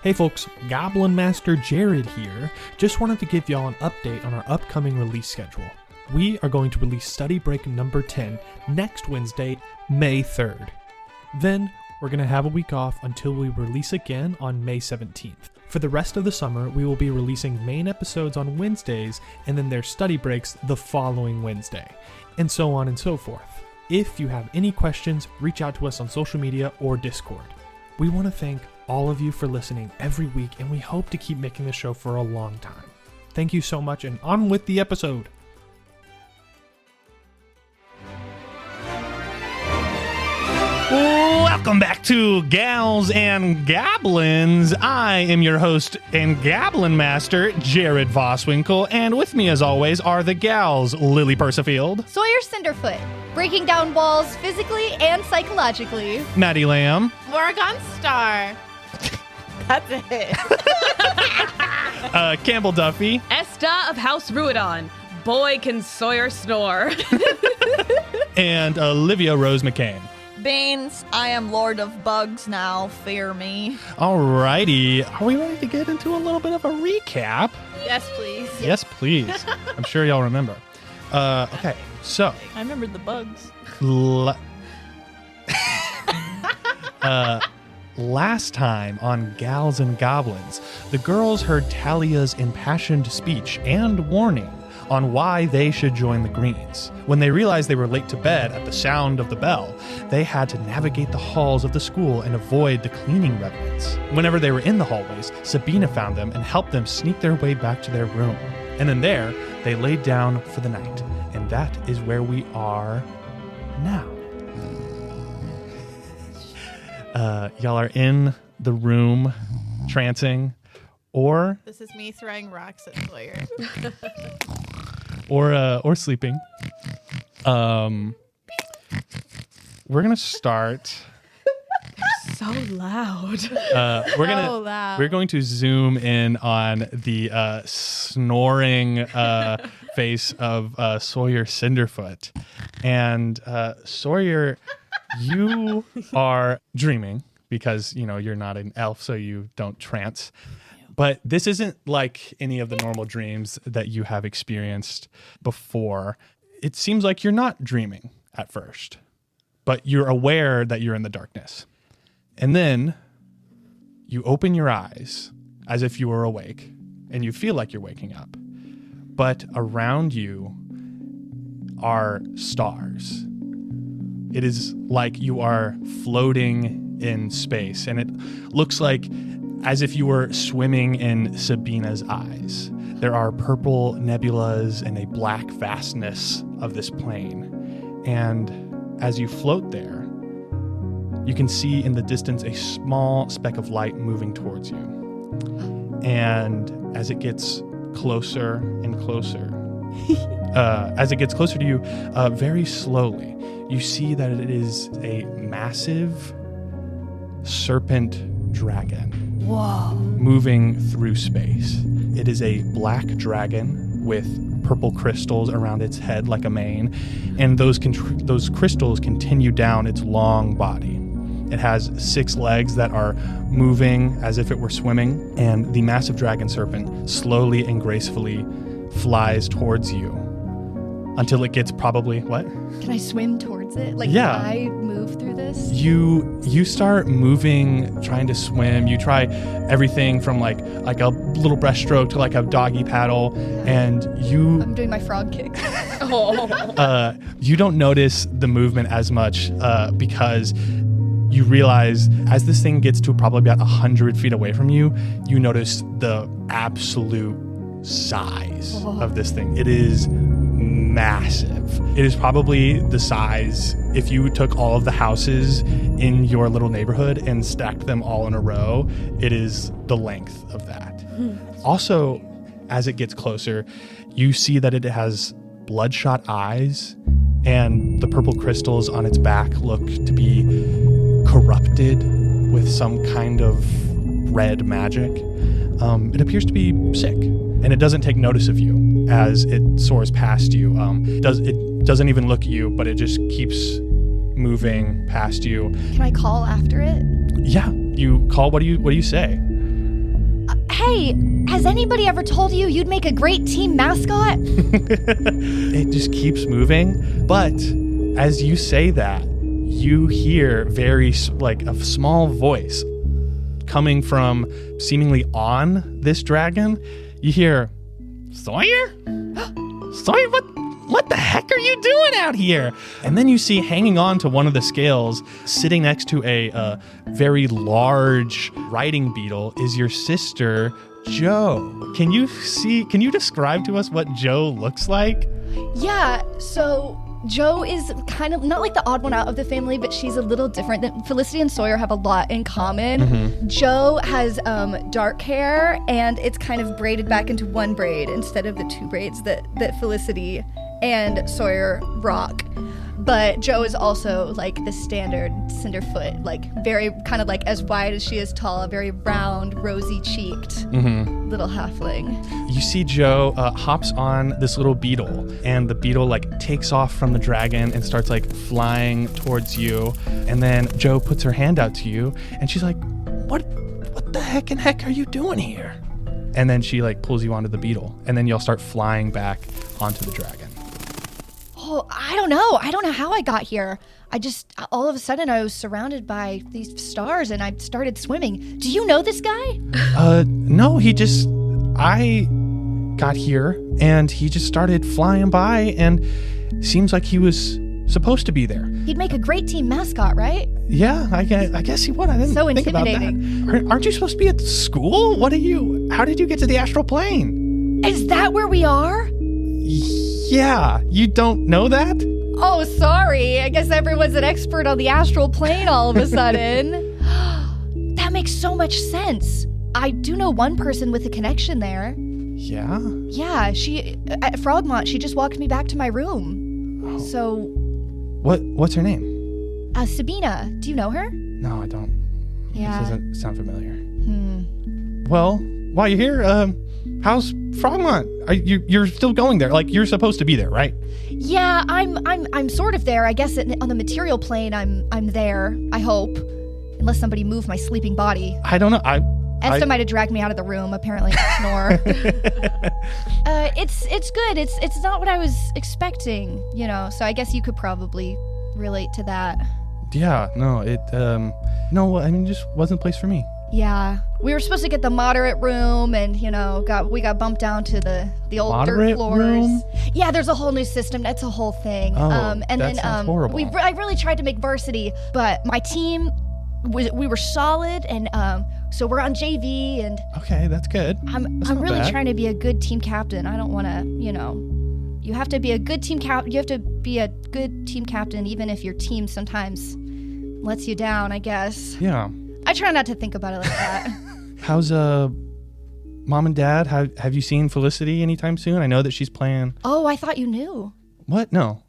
Hey folks, Goblin Master Jared here. Just wanted to give y'all an update on our upcoming release schedule. We are going to release Study Break number 10 next Wednesday, May 3rd. Then, we're going to have a week off until we release again on May 17th. For the rest of the summer, we will be releasing main episodes on Wednesdays, and then there's study breaks the following Wednesday, and so on and so forth. If you have any questions, reach out to us on social media or Discord. We want to thank all of you for listening every week, and we hope to keep making the show for a long time. Thank you so much, and on with the episode. Welcome back to Gals and Goblins. I am your host and Goblin Master, Jared Voswinkle, and with me as always are the gals, Lily Persifield, Sawyer Cinderfoot, breaking down walls physically and psychologically. Nighty Lamb, Morroghan Star. That's it. Campbell Duffy, Esta of House Ruidon. Boy, can Sawyer snore. and Olivia Rose McCain. Beans, I am Lord of Bugs now, fear me. Alrighty, are we ready to get into a little bit of a recap? Yes, please. Yes, please. I'm sure y'all remember. Okay, so I remembered the bugs. Last time on Gals and Goblins, the girls heard Talia's impassioned speech and warning on why they should join the Greens. When they realized they were late to bed at the sound of the bell, they had to navigate the halls of the school and avoid the cleaning revenants. Whenever they were in the hallways, Sabina found them and helped them sneak their way back to their room. And then there, they laid down for the night. And that is where we are now. Y'all are in the room, trancing, or This is me throwing rocks at Sawyer. or sleeping. We're gonna start. So loud. We're going to zoom in on the snoring face of Sawyer Cinderfoot, and Sawyer, you are dreaming because you're not an elf, so you don't trance. But this isn't like any of the normal dreams that you have experienced before. It seems like you're not dreaming at first, but you're aware that you're in the darkness. And then you open your eyes as if you were awake, and you feel like you're waking up. But around you are stars. It is like you are floating in space, and it looks like as if you were swimming in Sabina's eyes. There are purple nebulas and a black vastness of this plane. And as you float there, you can see in the distance a small speck of light moving towards you. And as it gets closer and closer, to you, very slowly, you see that it is a massive serpent dragon. Whoa. Moving through space. It is a black dragon with purple crystals around its head like a mane, and those crystals continue down its long body. It has 6 legs that are moving as if it were swimming, and the massive dragon serpent slowly and gracefully flies towards you until it gets probably what? Can I swim towards it? Like, Yeah. Can I move through this? You start moving, trying to swim. You try everything from like a little breaststroke to like a doggy paddle, and I'm doing my frog kick. you don't notice the movement as much because you realize as this thing gets to probably about 100 feet away from you, you notice the absolute size of this thing. It is massive. It is probably the size if you took all of the houses in your little neighborhood and stacked them all in a row. It is the length of that. Also, as it gets closer, you see that it has bloodshot eyes, and the purple crystals on its back look to be corrupted with some kind of red magic. It appears to be sick, and it doesn't take notice of you as it soars past you. It doesn't even look at you, but it just keeps moving past you. Can I call after it? Yeah, you call. What do you say? Hey, has anybody ever told you you'd make a great team mascot? It just keeps moving. But as you say that, you hear a small voice coming from seemingly on this dragon. You hear, Sawyer? Sawyer, what the heck are you doing out here? And then you see hanging on to one of the scales, sitting next to a very large riding beetle, is your sister, Jo. Can you describe to us what Jo looks like? Yeah, so Jo is kind of not like the odd one out of the family, but she's a little different. Felicity and Sawyer have a lot in common. Mm-hmm. Jo has dark hair, and it's kind of braided back into one braid instead of the two braids that Felicity and Sawyer rock. But Jo is also like the standard Cinderfoot, like very kind of like as wide as she is tall, very round, rosy-cheeked little halfling. You see Jo hops on this little beetle, and the beetle like takes off from the dragon and starts like flying towards you. And then Jo puts her hand out to you, and she's like, "What the heck are you doing here?" And then she like pulls you onto the beetle, and then you'll start flying back onto the dragon. Oh, I don't know how I got here. I just, all of a sudden, I was surrounded by these stars and I started swimming. Do you know this guy? No, I got here and he just started flying by and seems like he was supposed to be there. He'd make a great team mascot, right? Yeah, I guess he would. I didn't so think about that. Aren't you supposed to be at school? How did you get to the astral plane? Is that where we are? Yeah, you don't know that? Oh, sorry. I guess everyone's an expert on the astral plane all of a sudden. That makes so much sense. I do know one person with a connection there. Yeah? Yeah, she at Frogmont, she just walked me back to my room. Oh. So what's her name? Sabina. Do you know her? No, I don't. Yeah. This doesn't sound familiar. Well, while you're here, how's Frogmont? You're still going there? Like, you're supposed to be there, right? Yeah, I'm sort of there. I guess on the material plane, I'm there. I hope, unless somebody moved my sleeping body. I don't know. Esta might have dragged me out of the room. Apparently, I snore. It's good. It's not what I was expecting, So I guess you could probably relate to that. Yeah. No. It just wasn't a place for me. Yeah, we were supposed to get the moderate room, and we got bumped down to the old moderate dirt floors. Room? Yeah, there's a whole new system. That's a whole thing. Oh, and that then sounds horrible. I really tried to make varsity, but my team we were solid, and so we're on JV. And okay, that's good. I'm really trying to be a good team captain. I don't want to, You have to be a good team captain. You have to be a good team captain, even if your team sometimes lets you down, I guess. Yeah. I try not to think about it like that. How's Mom and Dad? Have you seen Felicity anytime soon? I know that she's playing. Oh, I thought you knew. What? No.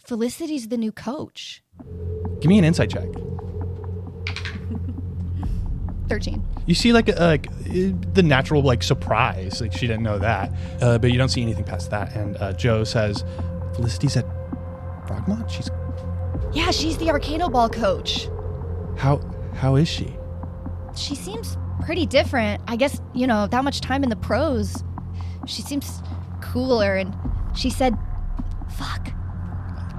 Felicity's the new coach. Give me an insight check. 13. You see the natural surprise, she didn't know that, but you don't see anything past that. And Jo says, Felicity's at Frogmont? Yeah, she's the Arcano Ball coach. How is she? She seems pretty different. I guess, that much time in the pros. She seems cooler, and she said, fuck.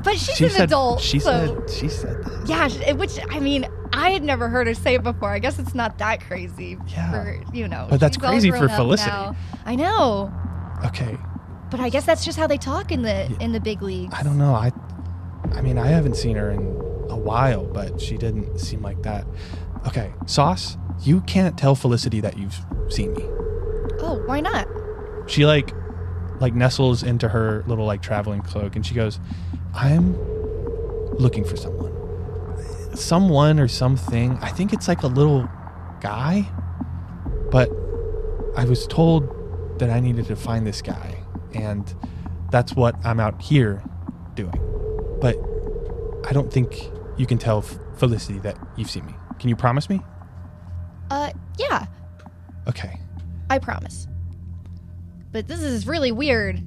But she's an adult. She said that. Yeah, which, I had never heard her say it before. I guess it's not that crazy for, But that's crazy for Felicity. Now. I know. Okay. But I guess that's just how they talk in the big leagues. I don't know. I haven't seen her in a while, but she didn't seem like that. Okay, Sauce, you can't tell Felicity that you've seen me. Oh, why not? She like nestles into her little traveling cloak, and she goes, I'm looking for someone or something. I think it's a little guy, but I was told that I needed to find this guy, and that's what I'm out here doing. But I don't think you can tell Felicity that you've seen me. Can you promise me? Yeah. Okay. I promise. But this is really weird.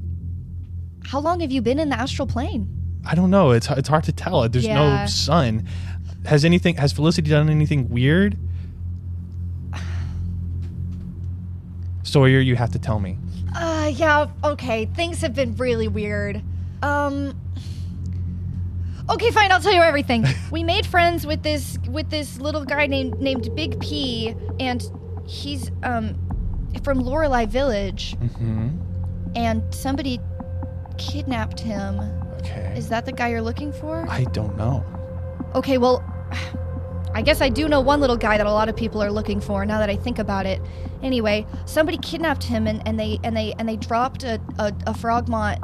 How long have you been in the astral plane? I don't know. It's hard to tell. There's no sun. Has Felicity done anything weird? Sawyer, you have to tell me. Yeah, okay. Things have been really weird. Okay, fine, I'll tell you everything. We made friends with this little guy named Big P, and he's from Lorelei Village. Mm-hmm. And somebody kidnapped him. Okay. Is that the guy you're looking for? I don't know. Okay, well, I guess I do know one little guy that a lot of people are looking for now that I think about it. Anyway, somebody kidnapped him and they dropped a Frogmont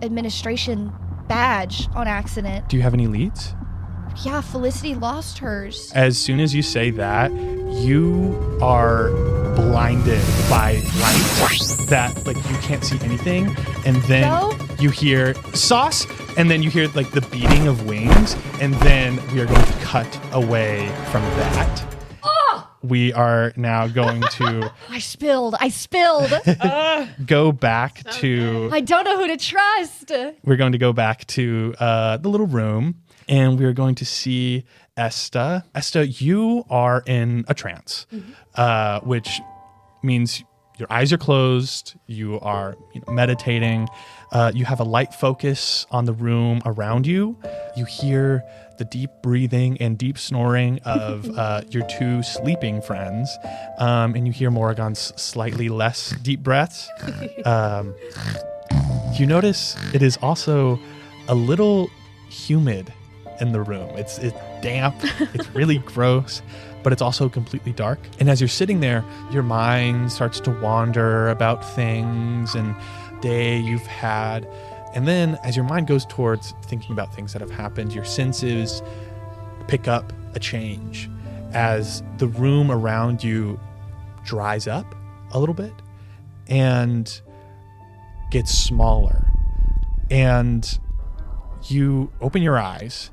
administration badge on accident. Do you have any leads? Yeah, Felicity lost hers. As soon as you say that, you are blinded by light that like you can't see anything, and then you hear sauce, and then you hear like the beating of wings, and then we are going to cut away from that. We are now going to I spilled. go back to I don't know who to trust. we're going to go back to the little room, and we're going to see Esta. Esta, you are in a trance, which means your eyes are closed. You are meditating. You have a light focus on the room around you. You hear the deep breathing and deep snoring of your two sleeping friends. And you hear Morroghan's slightly less deep breaths. You notice it is also a little humid in the room. It's damp. It's really gross. But it's also completely dark. And as you're sitting there, your mind starts to wander about things and day you've had. And then as your mind goes towards thinking about things that have happened, your senses pick up a change as the room around you dries up a little bit and gets smaller. And you open your eyes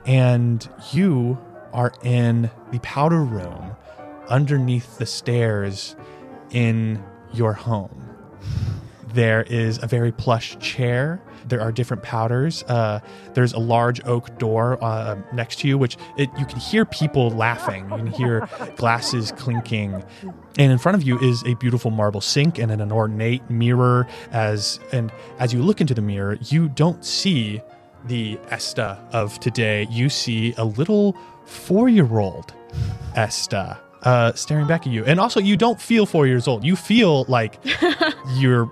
and you are in the powder room underneath the stairs in your home. There is a very plush chair. There are different powders. There's a large oak door next to you, which you can hear people laughing. You can hear glasses clinking. And in front of you is a beautiful marble sink and an ornate mirror. As you look into the mirror, you don't see the Esta of today. You see a little 4-year-old Esta staring back at you. And also, you don't feel 4 years old. You feel like you're,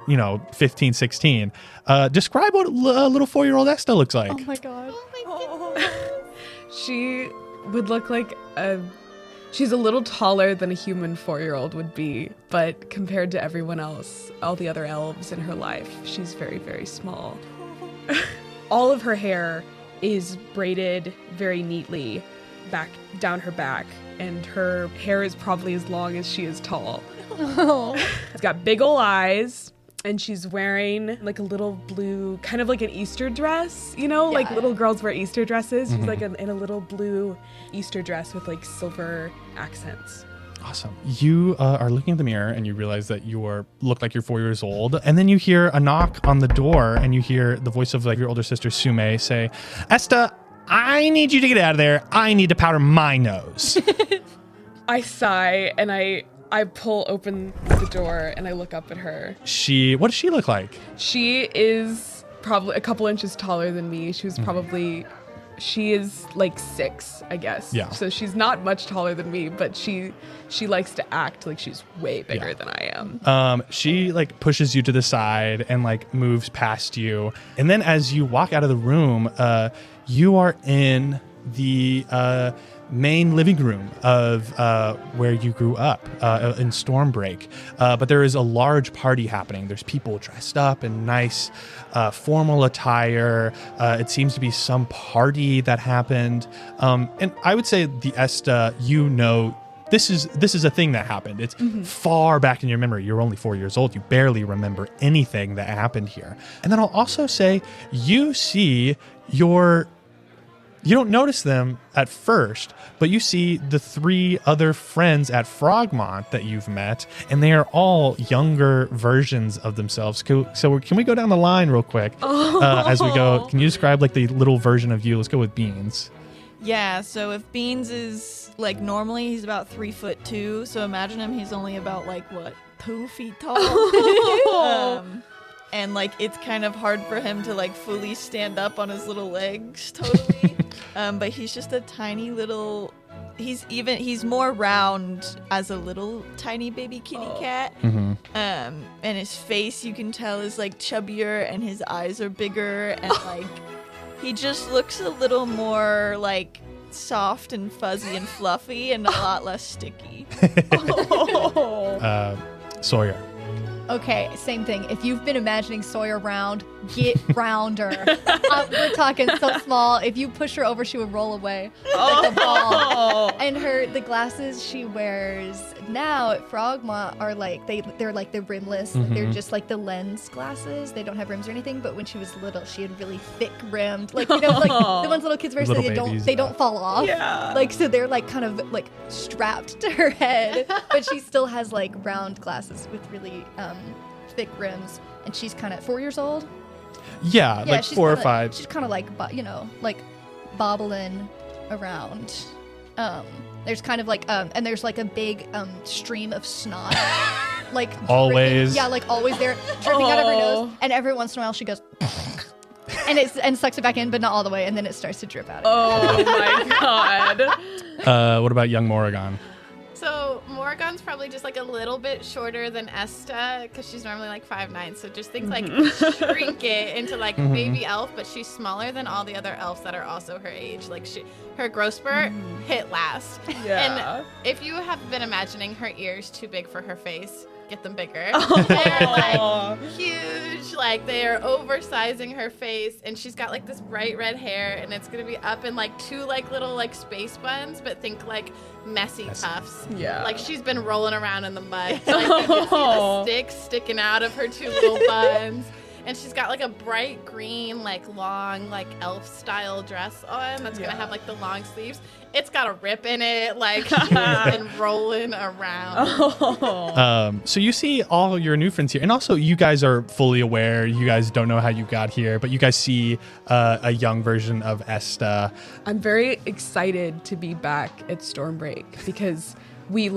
15, 16. Describe what a little 4-year-old Esta looks like. Oh my god. She would look like she's a little taller than a human 4-year-old would be, but compared to everyone else, all the other elves in her life, she's very, very small. All of her hair is braided very neatly back down her back, and her hair is probably as long as she is tall. It's got big ol' eyes, and she's wearing like a little blue, kind of like an Easter dress, like little girls wear Easter dresses. She's like in a little blue Easter dress with like silver accents. Awesome. You are looking at the mirror and you realize that you look like you're 4 years old. And then you hear a knock on the door and you hear the voice of like your older sister Sume say, "Esta, I need you to get out of there. I need to powder my nose." I sigh and I pull open the door and I look up at her. What does she look like? She is probably a couple inches taller than me. She is like 6, I guess. Yeah. So she's not much taller than me, but she likes to act like she's way bigger than I am. She like pushes you to the side and like moves past you. And then as you walk out of the room, you are in the main living room of where you grew up in Stormbreak. But there is a large party happening. There's people dressed up in nice formal attire. It seems to be some party that happened. And I would say the Esta, this is a thing that happened. It's far back in your memory. You're only 4 years old. You barely remember anything that happened here. And then I'll also say you see you don't notice them at first, but you see the 3 other friends at Frogmont that you've met, and they are all younger versions of themselves. So can we go down the line real quick as we go? Can you describe like the little version of you? Let's go with Beans. Yeah, so if Beans is like normally he's about 3'2", so imagine him, he's only about like what, poofy tall. And like it's kind of hard for him to like fully stand up on his little legs totally. But he's just a tiny little, he's more round as a little tiny baby kitty cat. And his face you can tell is like chubbier and his eyes are bigger and like he just looks a little more like soft and fuzzy and fluffy and a lot less sticky. Sawyer. Okay, same thing. If you've been imagining Sawyer round, get rounder. We're talking so small. If you push her over, she would roll away like a ball. And the glasses she wears now at Frogmont are like they're like the rimless. They're just like the lens glasses. They don't have rims or anything. But when she was little, she had really thick rimmed, like like the ones little kids wear, so they don't fall off. Yeah. Like so they're like kind of like strapped to her head, but she still has like round glasses with really thick rims, and she's kind of 4 years old. Yeah, like 4 or 5. She's kind of like like bobbling around. There's kind of like and there's like a big stream of snot, like always. Like always there, dripping out of her nose, and every once in a while she goes. And sucks it back in, but not all the way, and then it starts to drip out. Oh my god. What about young Morroghan? So Morroghan's probably just like a little bit shorter than Esta because she's normally like 5'9". So just think like shrink it into like baby elf, but she's smaller than all the other elves that are also her age. Like her growth spurt hit last. Yeah. And if you have been imagining her ears too big for her face, get them bigger. They're like huge, like they're oversizing her face, and she's got like this bright red hair, and it's gonna be up in like 2 like little like space buns, but think like messy tufts. Yeah. Like she's been rolling around in the mud. So, like you can see the sticks sticking out of her 2 little buns. And she's got like a bright green, like long, like elf style dress on that's gonna have like the long sleeves. It's got a rip in it, like she's been rolling around. So you see all your new friends here, and also you guys are fully aware. You guys don't know how you got here, but you guys see a young version of Esta. I'm very excited to be back at Stormbreak because we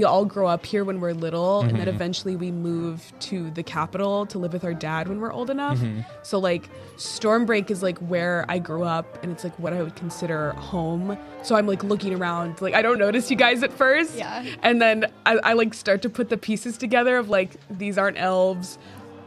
all grow up here when we're little, and then eventually we move to the capital to live with our dad when we're old enough. So like Stormbreak is like where I grew up, and it's like what I would consider home. So I'm like looking around, like I don't notice you guys at first. Yeah. And then I like start to put the pieces together of like, these aren't elves.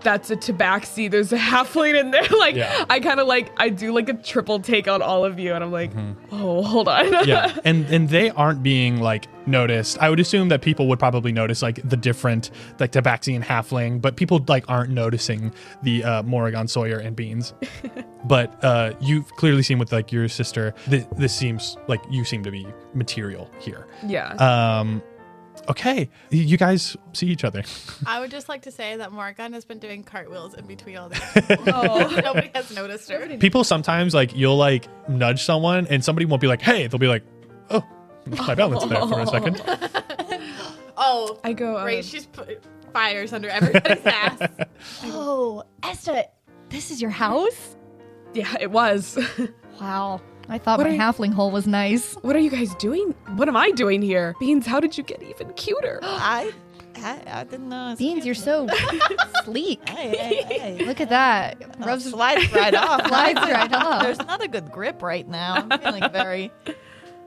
That's a tabaxi. There's a halfling in there. Like, I kind of like, I do like a triple take on all of you. And I'm like, oh, hold on. Yeah. And they aren't being like noticed. I would assume that people would probably notice like the different, like tabaxi and halfling, but people like aren't noticing the Morroghan, Sawyer, and Beans. But you've clearly seen with like your sister, this seems like you seem to be material here. Yeah. Okay, you guys see each other. I would just like to say that Morroghan has been doing cartwheels in between all these people. Nobody has noticed her. People sometimes like you'll like nudge someone and somebody won't be like, hey, they'll be like, oh, my balance there for a second. Oh, I go, great. She's put fires under everybody's ass. Oh, Esta, this is your house? Yeah, it was. Wow. I thought my halfling hole was nice. What are you guys doing? What am I doing here? Beans, how did you get even cuter? I didn't know. Beans, you're so sleek. Hey. Look at that. Slides right off. Slides right off. There's not a good grip right now. I'm feeling very...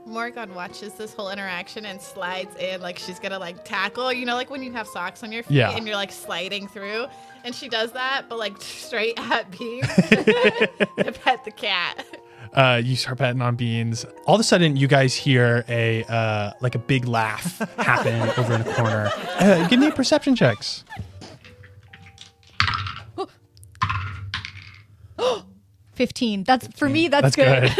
Morroghan watches this whole interaction and slides in like she's gonna like tackle, you know, like when you have socks on your feet and you're like sliding through, and she does that, but like straight at Beans to pet the cat. You start petting on Beans. All of a sudden, you guys hear a like a big laugh happen over in the corner. Give me perception checks. 15. That's for me. That's good.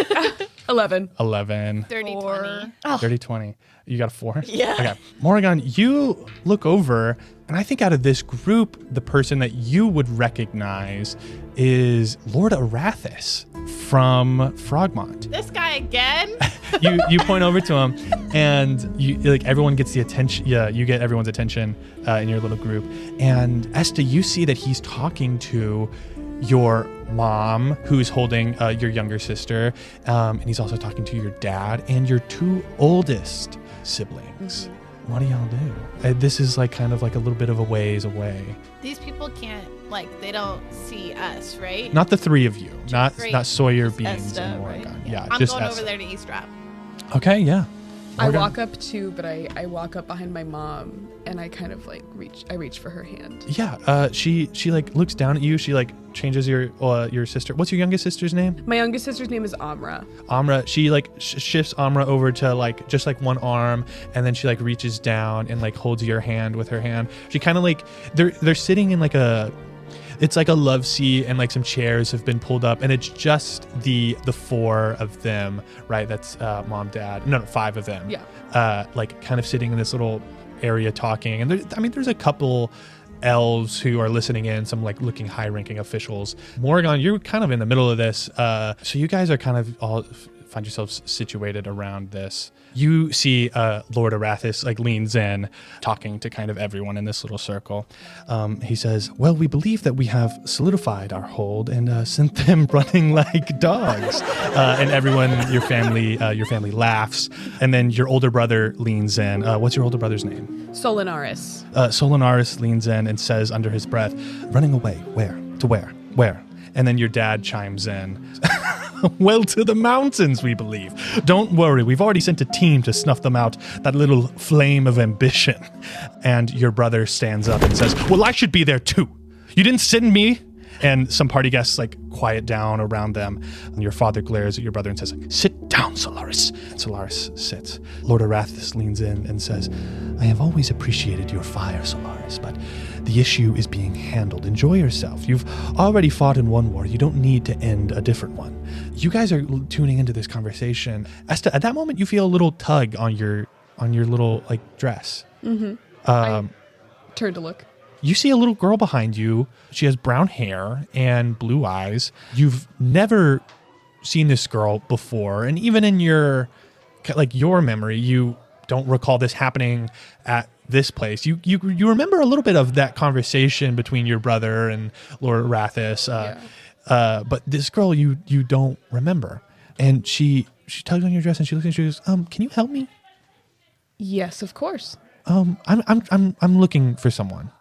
11. 30, 20. Oh. 30, 20. You got a 4? Yeah. Okay. Morroghan, you look over, and I think out of this group, the person that you would recognize is Lord Arathis from Frogmont. This guy again? You point over to him, and you like everyone gets the attention. Yeah, you get everyone's attention in your little group. And Esta, you see that he's talking to your mom, who's holding your younger sister, and he's also talking to your dad and your 2 oldest siblings. What do y'all do? This is like kind of like a little bit of a ways away. These people can't, like, they don't see us, right? Not the three of you. Not Sawyer, Beans, Esta, and right? Morroghan. Yeah, I'm just going Esta. over there to eavesdrop. Okay, yeah. I Morroghan? walk up too, but I walk up behind my mom and I kind of like reach for her hand. Yeah, she like looks down at you. She like changes your sister. What's your youngest sister's name? My youngest sister's name is Amra. Amra. She like shifts Amra over to like just like one arm, and then she like reaches down and like holds your hand with her hand. She kind of like they're sitting in like it's like a love seat, and like some chairs have been pulled up, and it's just the four of them, right? That's mom, dad. No, 5 of them. Yeah. Like kind of sitting in this little area talking, and there's a couple elves who are listening in, some like looking high-ranking officials. Morroghan, you're kind of in the middle of this, so you guys are kind of all find yourselves situated around this. You see Lord Arathis like leans in, talking to kind of everyone in this little circle. He says, well, we believe that we have solidified our hold and sent them running like dogs. And everyone, your family laughs. And then your older brother leans in. What's your older brother's name? Solinaris. Solinaris leans in and says under his breath, running away, where? To where? Where? And then your dad chimes in. Well, to the mountains, we believe. Don't worry, we've already sent a team to snuff them out, that little flame of ambition. And your brother stands up and says, well, I should be there too. You didn't send me? And some party guests like quiet down around them. And your father glares at your brother and says, sit down, Solaris. And Solaris sits. Lord Arathis leans in and says, I have always appreciated your fire, Solaris, but the issue is being handled. Enjoy yourself. You've already fought in one war. You don't need to end a different one. You guys are tuning into this conversation. Esta, at that moment, you feel a little tug on your little like dress. Mm-hmm. I turn to look. You see a little girl behind you. She has brown hair and blue eyes. You've never seen this girl before, and even in your memory, you don't recall this happening at this place. You remember a little bit of that conversation between your brother and Lord Arathis, but this girl you don't remember. And she tugs on your dress and she looks at you and she goes, "Can you help me?" Yes, of course. I'm looking for someone.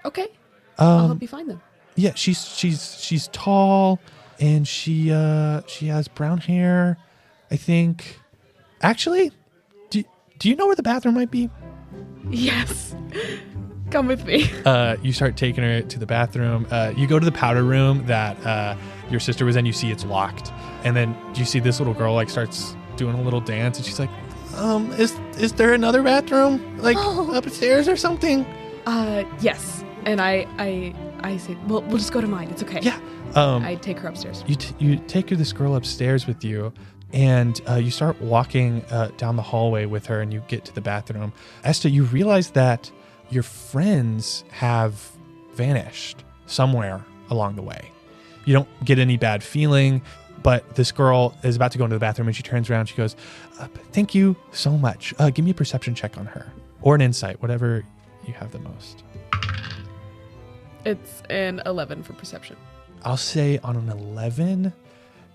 Okay. I'll help you find them. Yeah, she's tall and she has brown hair, I think. Actually, do you know where the bathroom might be? Yes. Come with me. You start taking her to the bathroom. You go to the powder room that your sister was in. You see it's locked, and then you see this little girl like starts doing a little dance, and she's like, "Is there another bathroom like upstairs or something?" Yes. And I say, well, we'll just go to mine. It's okay. Yeah. I take her upstairs. You take this girl upstairs with you, and you start walking down the hallway with her, and you get to the bathroom. Esta, you realize that your friends have vanished somewhere along the way. You don't get any bad feeling, but this girl is about to go into the bathroom, and she turns around. She goes, "Thank you so much. Give me a perception check on her, or an insight, whatever you have the most." It's an 11 for perception. I'll say on an 11,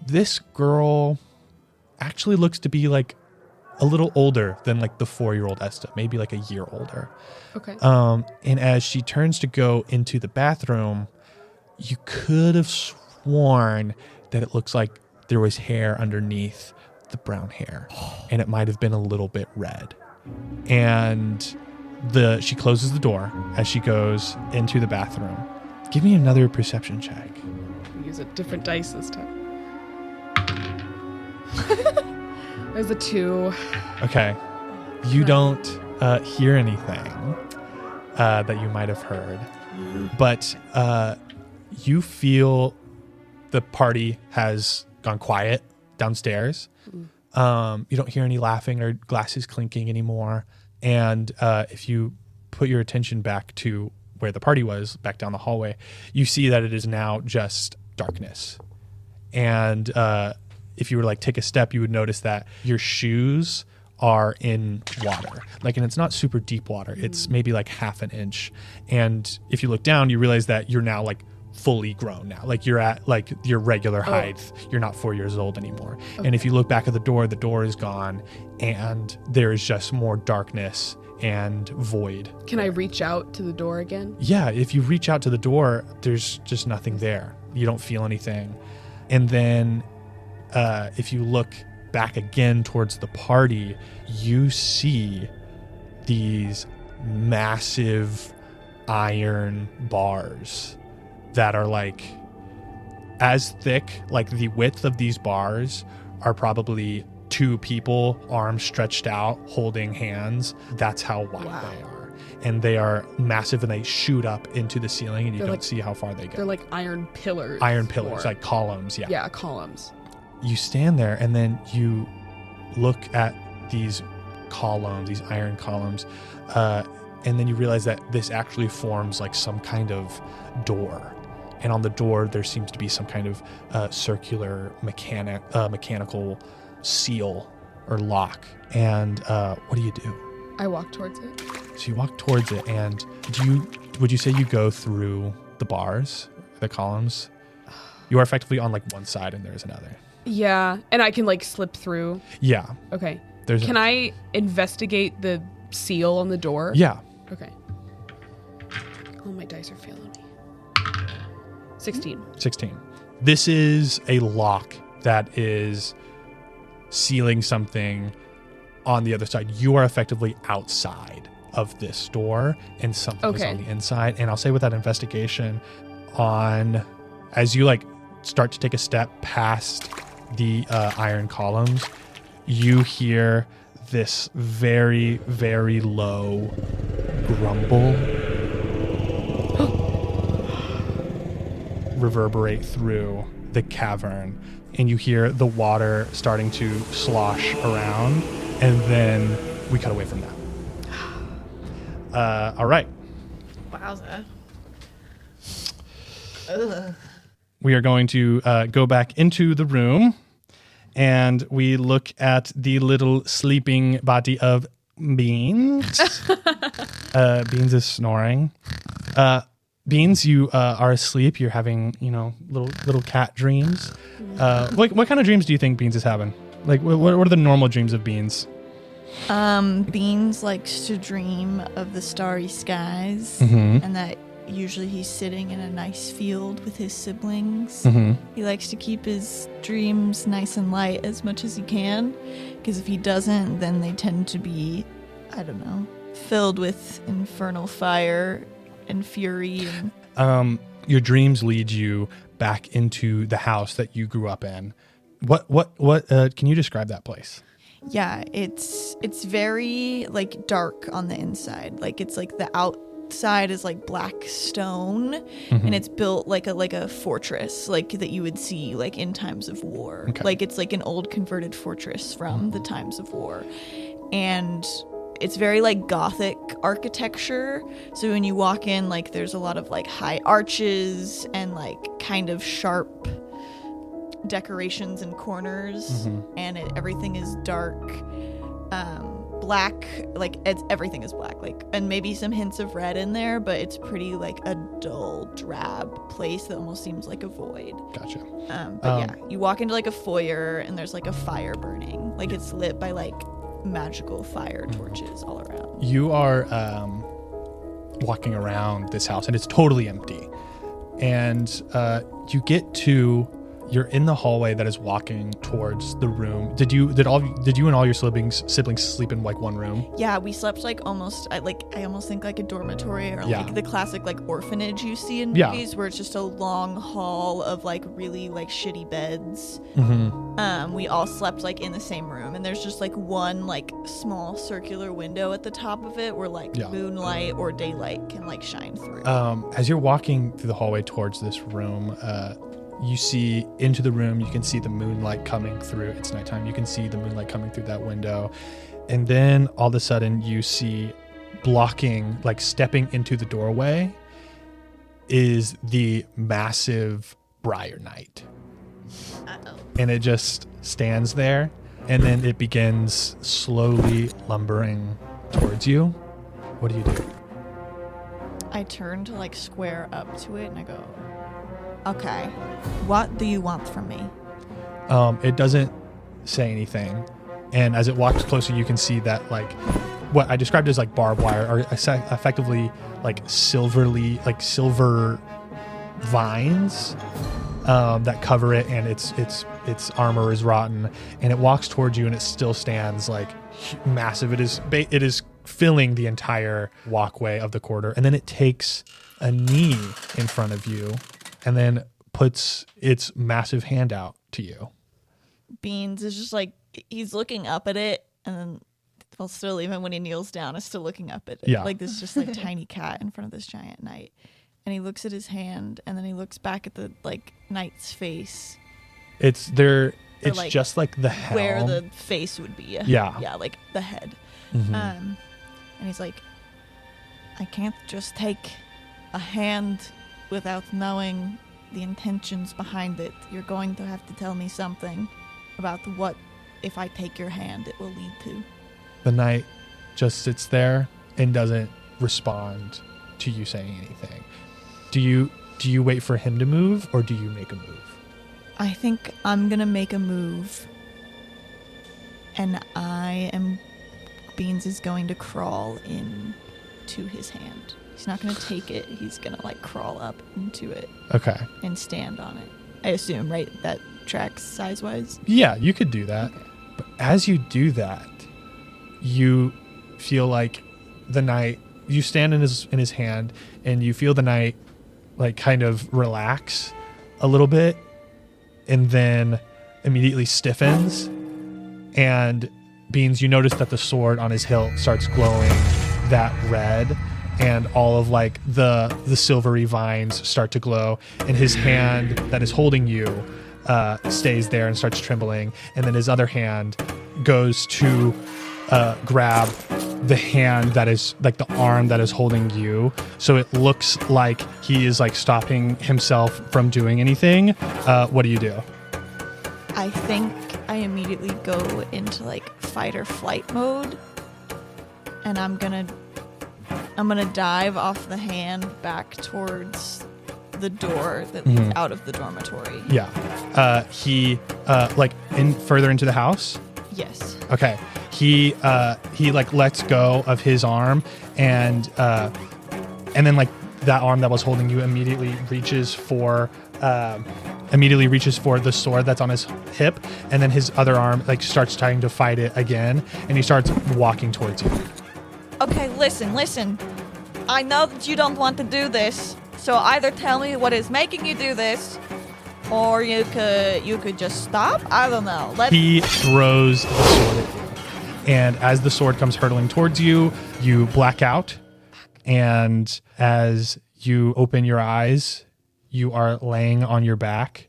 this girl actually looks to be like a little older than like the 4-year-old Esta, maybe like a year older. Okay. And as she turns to go into the bathroom, you could have sworn that it looks like there was hair underneath the brown hair, and it might have been a little bit red. And she closes the door as she goes into the bathroom. Give me another perception check. Use a different dice this time. There's a 2. Okay. You don't hear anything that you might have heard, but you feel the party has gone quiet downstairs. You don't hear any laughing or glasses clinking anymore. And if you put your attention back to where the party was, back down the hallway, you see that it is now just darkness. And if you were to like take a step, you would notice that your shoes are in water. And it's not super deep water. It's maybe like half an inch. And if you look down, you realize that you're now like fully grown now. Like you're at like your regular height. You're not 4 years old anymore. Okay. And if you look back at the door is gone, and there is just more darkness and void. Can I reach out to the door again? Yeah, if you reach out to the door, there's just nothing there. You don't feel anything. And then if you look back again towards the party, you see these massive iron bars that are like as thick, like the width of these bars are probably 2 people, arms stretched out, holding hands. That's how wide they are. And they are massive, and they shoot up into the ceiling, and you don't see how far they go. They're like iron pillars. Iron pillars, like columns, yeah. Yeah, columns. You stand there, and then you look at these columns, these iron columns, and then you realize that this actually forms like some kind of door. And on the door, there seems to be some kind of circular mechanical seal or lock. And what do you do? I walk towards it. So you walk towards it, and would you say you go through the bars, the columns? You are effectively on like one side, and there's another. Yeah, and I can like slip through. Yeah. Okay. Can I investigate the seal on the door? Yeah. Okay. Oh, my dice are failing me. 16. This is a lock that is sealing something on the other side. You are effectively outside of this door, and something is on the inside. And I'll say with that investigation as you like start to take a step past the iron columns, you hear this very, very low grumble reverberate through the cavern, and you hear the water starting to slosh around, and then we cut away from that. All right. Wowza. We are going to go back into the room, and we look at the little sleeping body of Beans. Beans is snoring. Beans, you are asleep. You're having, little cat dreams. What kind of dreams do you think Beans is having? Like, what are the normal dreams of Beans? Beans likes to dream of the starry skies, and that usually he's sitting in a nice field with his siblings. He likes to keep his dreams nice and light as much as he can, because if he doesn't, then they tend to be, filled with infernal fire and fury. Your dreams lead you back into the house that you grew up in. What can you describe that place? Yeah, it's very like dark on the inside. Like it's like the outside is like black stone, and it's built like a fortress, like that you would see like in times of war. Okay. Like it's like an old converted fortress from the times of war. And it's very like Gothic architecture. So when you walk in, like there's a lot of like high arches and like kind of sharp decorations in corners, and everything is dark, black. Like everything is black, like, and maybe some hints of red in there, but it's pretty like a dull, drab place that almost seems like a void. Gotcha. Yeah, you walk into like a foyer, and there's like a fire burning, like it's lit by like magical fire torches all around. You are walking around this house, and it's totally empty. And you're in the hallway that is walking towards the room. Did you and all your siblings sleep in like one room? Yeah, we slept like almost. I almost think like a dormitory, or like the classic like orphanage you see in movies, where it's just a long hall of like really like shitty beds. We all slept like in the same room, and there's just like one like small circular window at the top of it where like moonlight or daylight can like shine through. As you're walking through the hallway towards this room, you see into the room, you can see the moonlight coming through. It's nighttime. You can see the moonlight coming through that window. And then all of a sudden you see blocking, like stepping into the doorway, is the massive Briar Knight. Uh-oh. And it just stands there, and then it begins slowly lumbering towards you. What do you do? I turn to like square up to it, and I go, Okay. What do you want from me? It doesn't say anything. And as it walks closer, you can see that like what I described as like barbed wire are effectively like silver vines that cover it, and its armor is rotten. And it walks towards you, and it still stands like massive. It is filling the entire walkway of the corridor, and then it takes a knee in front of you, and then puts its massive hand out to you. Beans is just like, he's looking up at it, and then, well, still, even when he kneels down, is still looking up at it. Yeah. Like this just like tiny cat in front of this giant knight. And he looks at his hand, and then he looks back at the like knight's face. It's there. It's like, just like the helm. where the face would be. Yeah. Yeah, like the head. Mm-hmm. And he's like, I can't just take a hand without knowing the intentions behind it. You're going to have to tell me something about what, if I take your hand, it will lead to. The knight just sits there and doesn't respond to you saying anything. Do you wait for him to move, or do you make a move? I think I'm gonna make a move, and Beans is going to crawl in to his hand. He's not gonna take it. He's gonna like crawl up into it. Okay. And stand on it. I assume, right? That tracks size-wise. Yeah, you could do that. Okay. But as you do that, you feel like the knight. You stand in his hand, and you feel the knight like kind of relax a little bit, and then immediately stiffens. And Beans, you notice that the sword on his hilt starts glowing that red, and all of like the silvery vines start to glow, and his hand that is holding you stays there and starts trembling, and then his other hand goes to grab the hand that is like the arm that is holding you. So it looks like he is like stopping himself from doing anything. What do you do? I think I immediately go into like fight or flight mode, and I'm gonna dive off the hand back towards the door that leads out of the dormitory. Yeah. He like in further into the house. Yes. Okay. He like lets go of his arm, and then like that arm that was holding you immediately reaches for the sword that's on his hip, and then his other arm like starts trying to fight it again, and he starts walking towards you. Okay, listen. I know that you don't want to do this, so either tell me what is making you do this, or you could just stop. I don't know. He throws the sword at you. And as the sword comes hurtling towards you, you black out. And as you open your eyes, you are laying on your back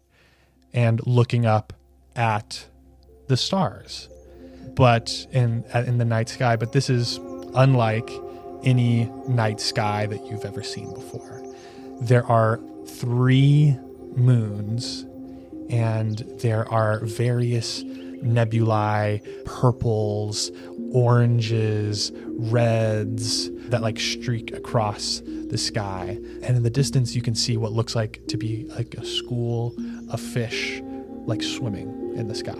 and looking up at the stars, but in the night sky. But this is unlike any night sky that you've ever seen before. There are 3 moons, and there are various nebulae, purples, oranges, reds that like streak across the sky. And in the distance, you can see what looks like to be like a school of fish like swimming in the sky.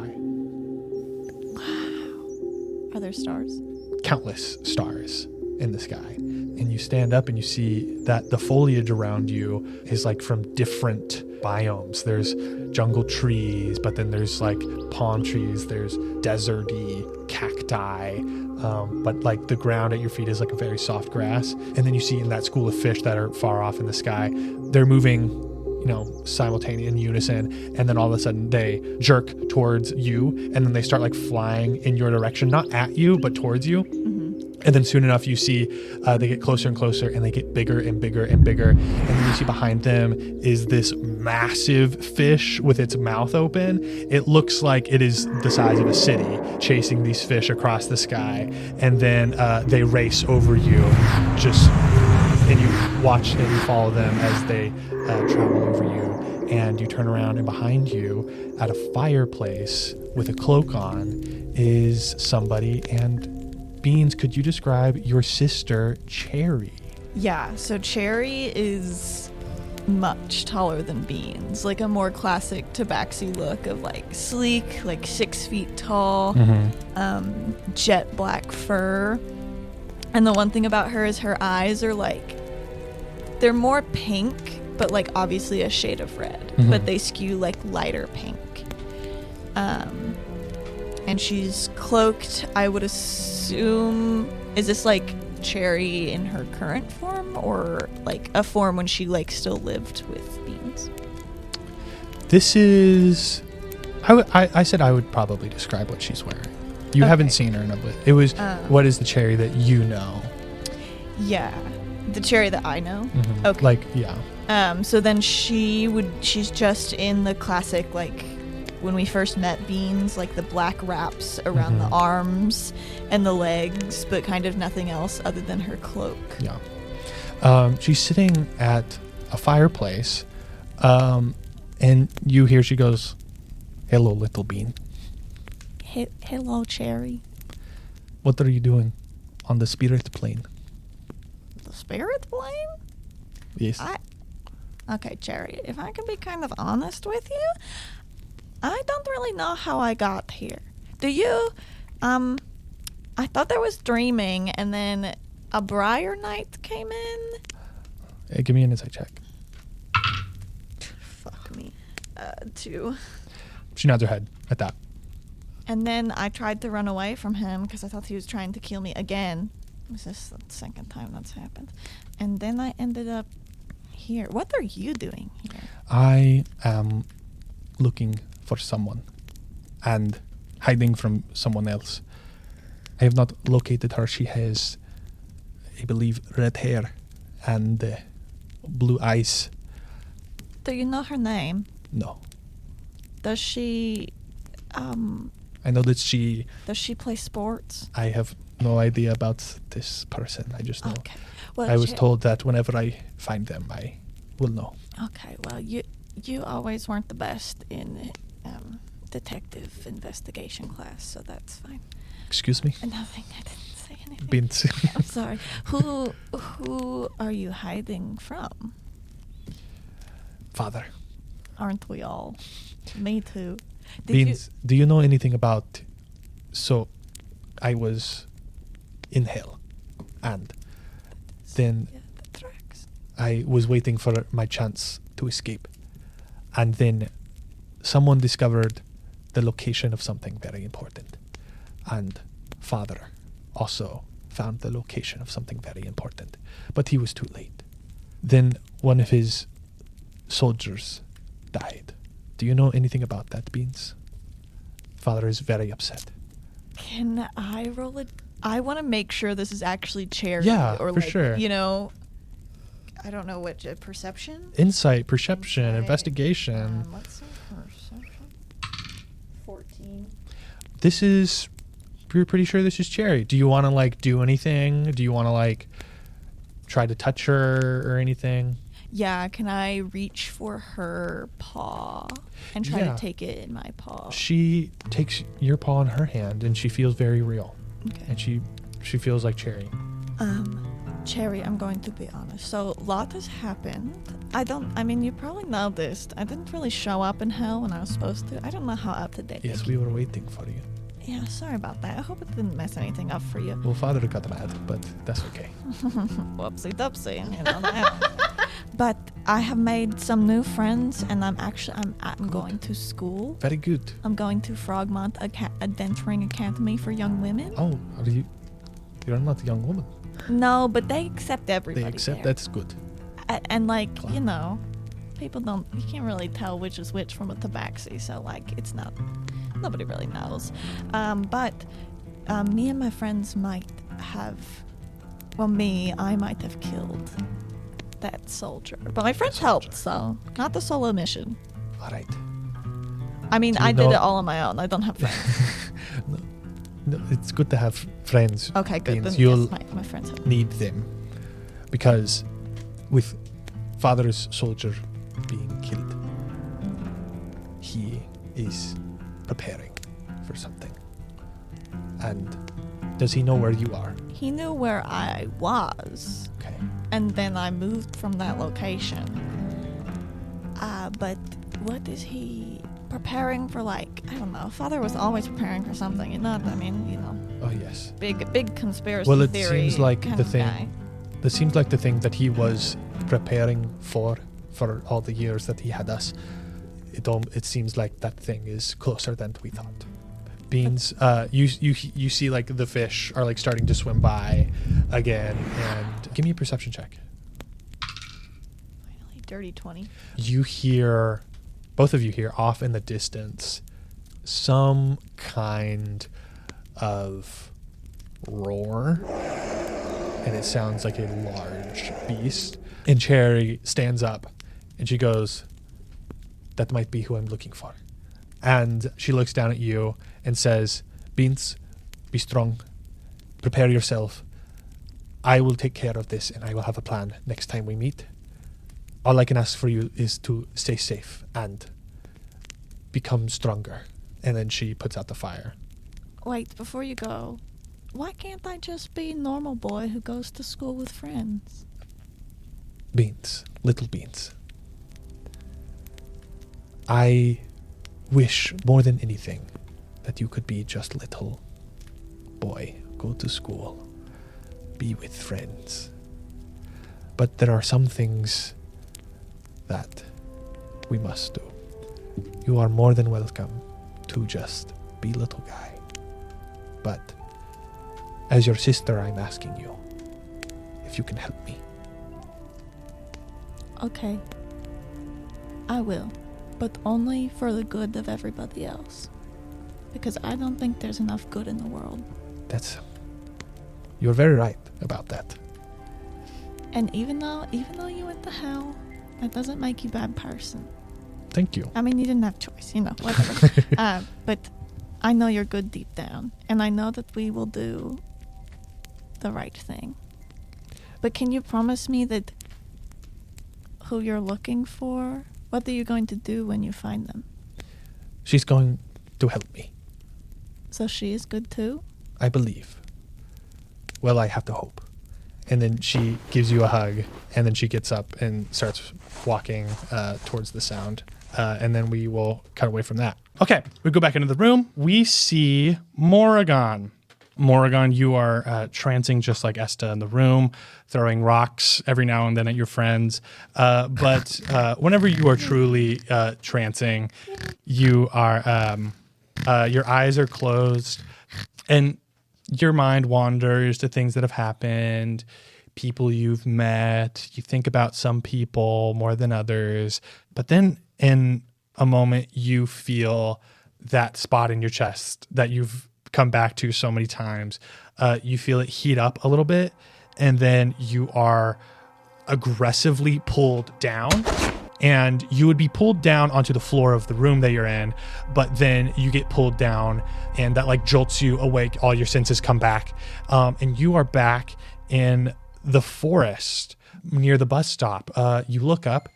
Wow. Are there stars? Countless stars in the sky. And you stand up and you see that the foliage around you is like from different biomes. There's jungle trees, but then there's like palm trees, there's deserty cacti, but like the ground at your feet is like a very soft grass. And then you see in that school of fish that are far off in the sky, they're moving, simultaneously in unison, and then all of a sudden they jerk towards you, and then they start like flying in your direction, not at you, but towards you. And then soon enough, you see they get closer and closer, and they get bigger and bigger and bigger. And then you see behind them is this massive fish with its mouth open. It looks like it is the size of a city, chasing these fish across the sky. And then they race over you, and you watch and you follow them as they travel over you. And you turn around, and behind you, at a fireplace with a cloak on, is somebody. And Beans, could you describe your sister, Cherry? Yeah, so Cherry is much taller than Beans, like a more classic tabaxi look of like sleek, like 6 feet tall, jet black fur. And the one thing about her is her eyes are like, they're more pink, but like obviously a shade of red, but they skew like lighter pink. And she's cloaked, I would assume, is this like Cherry in her current form, or like a form when she like still lived with Beans? This is, I said I would probably describe what she's wearing. You haven't seen her in a bit. It was, what is the Cherry that you know? Yeah, the Cherry that I know. Okay. Like, yeah. So then she's just in the classic, like when we first met Beans, like the black wraps around the arms and the legs, but kind of nothing else other than her cloak. Yeah. She's sitting at a fireplace, and you hear she goes, "Hello, little Bean." Hello, Cherry. What are you doing on the spirit plane? The spirit plane? Yes. Okay, Cherry, if I can be kind of honest with you, I don't really know how I got here. Do you? I thought there was dreaming, and then a Briar Knight came in. Hey, give me an insight check. Fuck me. 2. She nods her head at that. And then I tried to run away from him because I thought he was trying to kill me again. This is the second time that's happened. And then I ended up here. What are you doing here? I am looking for someone and hiding from someone else. I have not located her. She has, I believe, red hair and blue eyes. Do you know her name? No. Does she... I know that she... Does she play sports? I have no idea about this person. I just know. Okay. Well, I was told that whenever I find them, I will know. Okay. Well, you always weren't the best in detective investigation class, so that's fine. Excuse me? Nothing. I didn't say anything. Beans. I'm sorry. Who are you hiding from? Father. Aren't we all? Me too. Beans, do you know anything about... So, I was in hell, and then that tracks. I was waiting for my chance to escape, and then someone discovered the location of something very important, and Father also found the location of something very important, but he was too late. Then one of his soldiers died. Do you know anything about that, Beans? Father is very upset. Can I roll it? I want to make sure this is actually Cherry. Yeah, or for like, sure. You know, I don't know what, perception? Insight, perception, investigation. Let's see, perception. 14. This is... You're pretty sure this is Cherry. Do you want to, like, do anything? Do you want to, like, try to touch her or anything? Yeah, can I reach for her paw and try to take it in my paw? She takes your paw in her hand, and she feels very real. Okay. And she feels like Cherry. Cherry, I'm going to be honest. So, a lot has happened. I mean, you probably know this. I didn't really show up in hell when I was supposed to. I don't know how up to date. Yes, we were waiting for you. Yeah, sorry about that. I hope it didn't mess anything up for you. Well, Father got mad, but that's okay. Whoopsie dupsie, you know that. But I have made some new friends, and I'm going to school. Very good. I'm going to Frogmont Adventuring Academy for young women. Oh, you're not a young woman. No, but they accept everybody. They accept, there. that's good. And like, you know, you can't really tell which is which from a tabaxi, so like, it's not, nobody really knows. But me and my friends might have, I might have killed that soldier. But my friends helped, so not the solo mission. All right. I mean, I did it all on my own. I don't have friends. No, it's good to have friends. Okay, good. Then You'll yes, my friends help. need them, because with Father's soldier being killed, he is preparing for something. And does he know where you are? He knew where I was. Okay. And then I moved from that location. But what is he preparing for? Like, I don't know. Father was always preparing for something. Oh, yes. Big conspiracy Well, it theory seems like kind the of thing. guy. That seems like the thing that he was preparing for all the years that he had us. It seems like that thing is closer than we thought. Beans, you see like the fish are like starting to swim by again, and give me a perception check. Finally, dirty 20. Both of you hear off in the distance some kind of roar, and it sounds like a large beast. And Cherry stands up and she goes, "That might be who I'm looking for." And she looks down at you and says, "Beans, be strong. Prepare yourself. I will take care of this, and I will have a plan next time we meet. All I can ask for you is to stay safe and become stronger." And then she puts out the fire. Wait, before you go, why can't I just be a normal boy who goes to school with friends? Beans, little Beans. I wish more than anything that you could be just little boy, go to school, be with friends. But there are some things that we must do. You are more than welcome to just be little guy. But as your sister, I'm asking you if you can help me. Okay. I will. But only for the good of everybody else. Because I don't think there's enough good in the world. You're very right about that. And even though you went to hell, that doesn't make you a bad person. Thank you. I mean, you didn't have choice, whatever. But I know you're good deep down. And I know that we will do the right thing. But can you promise me that who you're looking for, what are you going to do when you find them? She's going to help me. So she is good too? I believe. Well, I have to hope. And then she gives you a hug, and then she gets up and starts walking towards the sound. And then we will cut away from that. Okay, we go back into the room. We see Morroghan. Morroghan, you are trancing just like Esta in the room, throwing rocks every now and then at your friends. But whenever you are truly trancing, you are your eyes are closed, and your mind wanders to things that have happened, people you've met. You think about some people more than others, but then in a moment you feel that spot in your chest that you've come back to so many times. You feel it heat up a little bit, and then you are aggressively pulled down, and you would be pulled down onto the floor of the room that you're in, but then you get pulled down, and that like jolts you awake. All your senses come back, and you are back in the forest near the bus stop. You look up,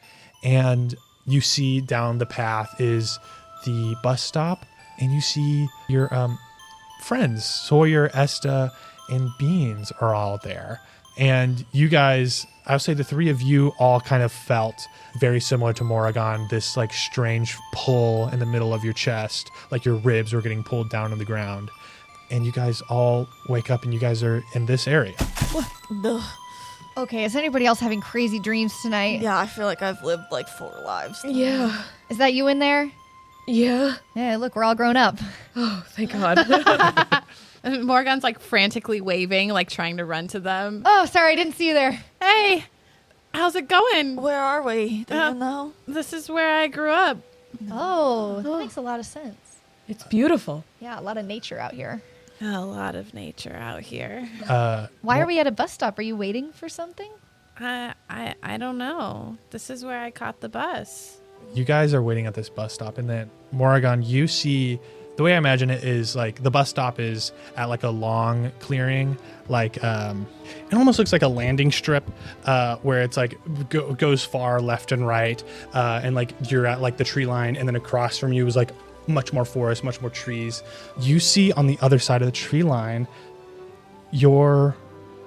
and you see down the path is the bus stop, and you see your friends, Sawyer, Esta, and Beans are all there. And you guys, I would say the three of you all kind of felt very similar to Morroghan, this like strange pull in the middle of your chest, like your ribs were getting pulled down on the ground. And you guys all wake up, and you guys are in this area. What the? Okay, is anybody else having crazy dreams tonight? Yeah, I fil like I've lived like 4 lives. Yeah. Is that you in there? Yeah. Yeah, look, we're all grown up. Oh, thank God. And Morgan's like frantically waving, like trying to run to them. Oh, sorry, I didn't see you there. Hey, how's it going? Where are we? Do you know? This is where I grew up. Oh, that makes a lot of sense. It's beautiful. Yeah, a lot of nature out here. A lot of nature out here. Why are we at a bus stop? Are you waiting for something? I don't know. This is where I caught the bus. You guys are waiting at this bus stop, and then Morroghan, you see, the way I imagine it is like the bus stop is at like a long clearing, like it almost looks like a landing strip where it's like goes far left and right, and like you're at like the tree line, and then across from you is like much more forest, much more trees. You see on the other side of the tree line your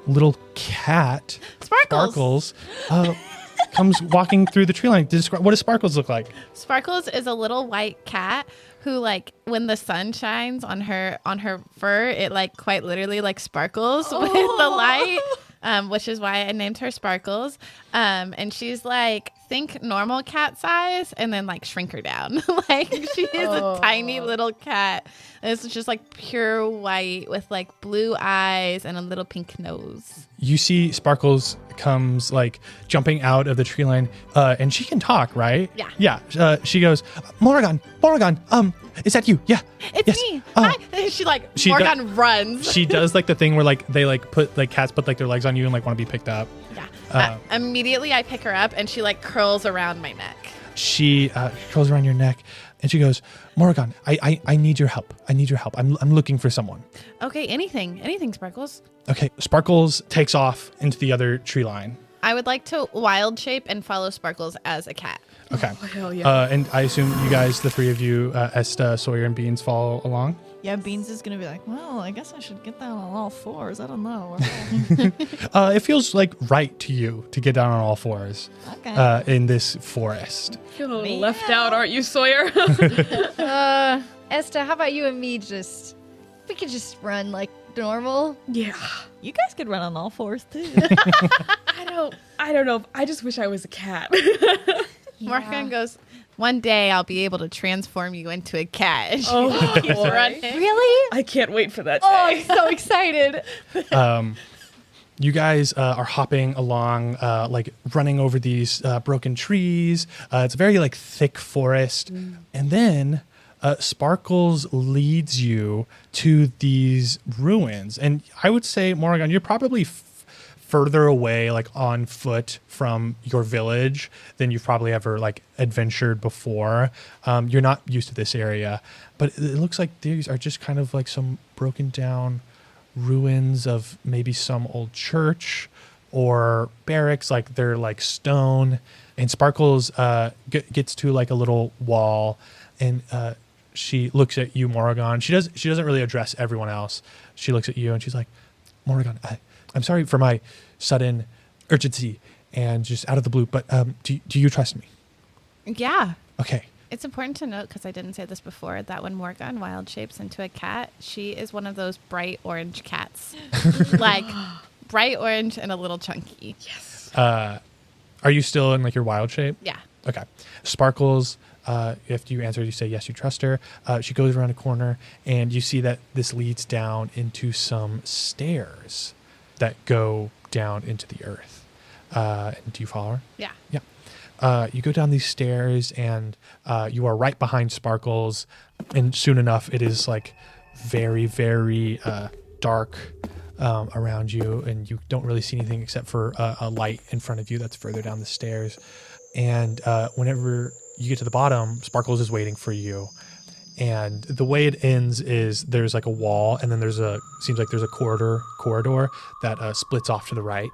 little cat Sparkles. comes walking through the tree line. What does Sparkles look like? Sparkles is a little white cat who, like, when the sun shines on her fur, it like quite literally like sparkles with the light. Which is why I named her Sparkles. And she's like, think normal cat size and then like shrink her down. Like she is a tiny little cat. It's just like pure white with like blue eyes and a little pink nose. You see Sparkles comes like jumping out of the tree line, and she can talk, right? Yeah. Yeah. She goes, Morroghan, is that you? Yeah. It's yes. me. Hi. She Morroghan runs. She does like the thing where like they like put like cats put like their legs on you and like want to be picked up. Yeah. Immediately I pick her up and she like curls around my neck. She curls around your neck and she goes, Morroghan, I need your help. I'm looking for someone. Okay, anything, Sparkles. Okay, Sparkles takes off into the other tree line. I would like to wild shape and follow Sparkles as a cat. Okay. Oh, hell yeah. And I assume you guys, the three of you, Esta, Sawyer, and Beans, follow along? Yeah, Beans is going to be like, well, I guess I should get down on all fours. I don't know. It feels like right to you to get down on all fours in this forest. Feeling a little left out, aren't you, Sawyer? Esta, how about you and me we could just run like normal? Yeah. You guys could run on all fours, too. I don't know. I just wish I was a cat. Morroghan goes, one day I'll be able to transform you into a cat. And she keeps boy. running. Really? I can't wait for that day. Oh, I'm so excited. You guys are hopping along, like running over these broken trees. It's a very like thick forest. And then Sparkles leads you to these ruins. And I would say, Morroghan, you're probably further away, like on foot from your village than you've probably ever like adventured before. You're not used to this area, but it looks like these are just kind of like some broken down ruins of maybe some old church or barracks. Like they're like stone. And Sparkles gets to like a little wall, and she looks at you, Morroghan. She doesn't really address everyone else. She looks at you and she's like, Morroghan, I'm sorry for my sudden urgency and just out of the blue, but do you trust me? Yeah. Okay. It's important to note, because I didn't say this before, that when Morroghan wild shapes into a cat, she is one of those bright orange cats. Like bright orange and a little chunky. Yes. Are you still in like your wild shape? Yeah. Okay. Sparkles, if you answer, you say yes, you trust her. She goes around a corner and you see that this leads down into some stairs that go down into the earth. Do you follow her? Yeah. Yeah. You go down these stairs and you are right behind Sparkles, and soon enough it is like very, very dark around you, and you don't really see anything except for a light in front of you that's further down the stairs. And whenever you get to the bottom, Sparkles is waiting for you. And the way it ends is there's like a wall, and then seems like there's a corridor that splits off to the right.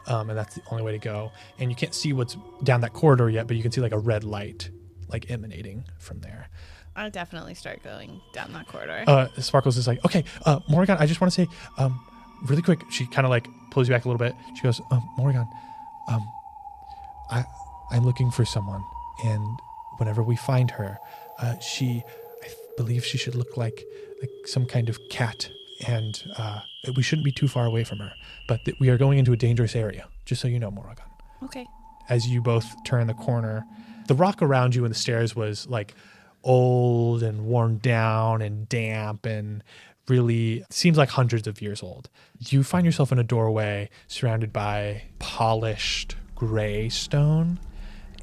And that's the only way to go. And you can't see what's down that corridor yet, but you can see like a red light like emanating from there. I definitely start going down that corridor. Sparkles is like, okay, Morroghan, I just want to say, really quick, she kind of like pulls you back a little bit. She goes, Morroghan, I'm looking for someone, and whenever we find her, I believe she should look like some kind of cat, and we shouldn't be too far away from her, but we are going into a dangerous area, just so you know, Morroghan. Okay. As you both turn the corner, the rock around you and the stairs was like old and worn down and damp and really seems like hundreds of years old. You find yourself in a doorway surrounded by polished gray stone,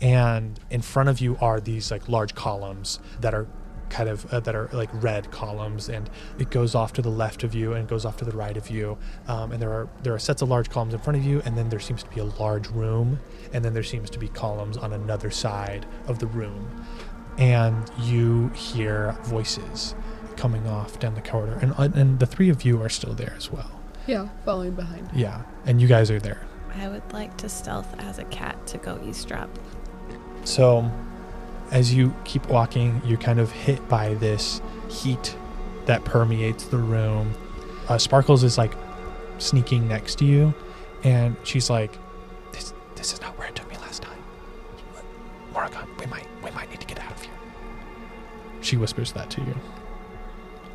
and in front of you are these like large columns that are kind of that are like red columns, and it goes off to the left of you and goes off to the right of you, and there are sets of large columns in front of you, and then there seems to be a large room, and then there seems to be columns on another side of the room, and you hear voices coming off down the corridor, and the three of you are still there as well. Yeah, following behind. Yeah, and you guys are there. I would like to stealth as a cat to go eavesdrop. So as you keep walking, you're kind of hit by this heat that permeates the room. Sparkles is like sneaking next to you, and she's like, this is not where it took me last time. Morroghan, we might need to get out of here. She whispers that to you.